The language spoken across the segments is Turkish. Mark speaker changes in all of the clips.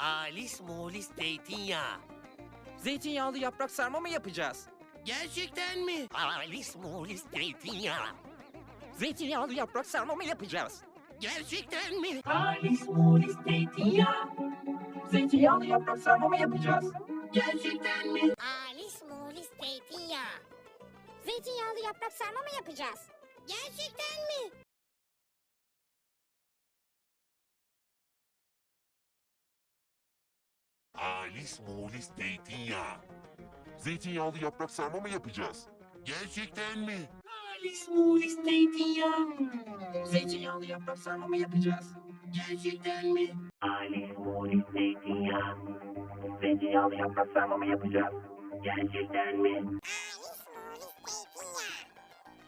Speaker 1: Alice molis zeytinyağı.
Speaker 2: Zeytinyağlı yaprak sarma mı yapacağız?
Speaker 1: Gerçekten mi? Alice molis zeytinyağı.
Speaker 2: Zeytinyağlı yaprak sarma mı yapacağız?
Speaker 1: Gerçekten mi?
Speaker 2: Alice molis zeytinyağı. Zeytinyağlı yaprak sarma mı yapacağız?
Speaker 1: Gerçekten mi?
Speaker 3: Alice molis zeytinyağı. Zeytinyağlı yaprak sarma mı yapacağız? Gerçekten mi?
Speaker 4: Alice molis zeytinyağı. Zeytinyağlı yaprak sarma mı yapacağız? Gerçekten mi?
Speaker 2: Alice molis zeytinyağı. Zeytinyağlı yaprak sarma mı yapacağız?
Speaker 1: Gerçekten mi?
Speaker 2: Alice molis zeytinyağı. Zeytinyağlı yaprak sarma mı yapacağız? Gerçekten mi?
Speaker 3: Alice molis zeytinyağı.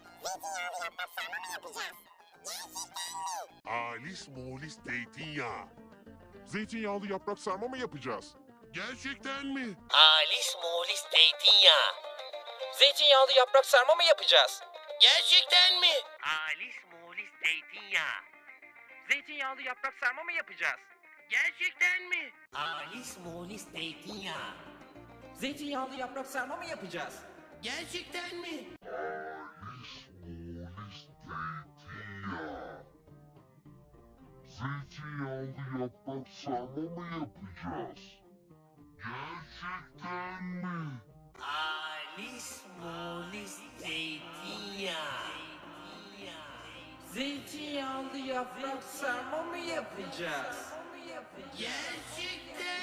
Speaker 3: Zeytinyağlı yaprak sarma mı yapacağız? Gerçekten mi?
Speaker 4: Alice molis zeytinyağı. Zeytinyağlı yaprak sarma mı yapacağız? Gerçekten mi?
Speaker 1: Alice molis zeytinyağı.
Speaker 2: Zeytinyağlı yaprak sarma mı yapacağız?
Speaker 1: Gerçekten mi?
Speaker 2: Alice molis zeytinyağı. Zeytinyağlı yaprak sarma mı yapacağız?
Speaker 1: Gerçekten mi? Alice molis zeytinyağı.
Speaker 2: Zeytinyağlı yaprak sarma mı yapacağız?
Speaker 1: Gerçekten mi?
Speaker 4: Zeytinyağlı yaprak sarma mı yapacağız? Gerçekten mi?
Speaker 1: Alice molis zeytinyağı.
Speaker 2: Zeytinyağlı yaprak sarma mı yapacağız?
Speaker 1: Gerçekten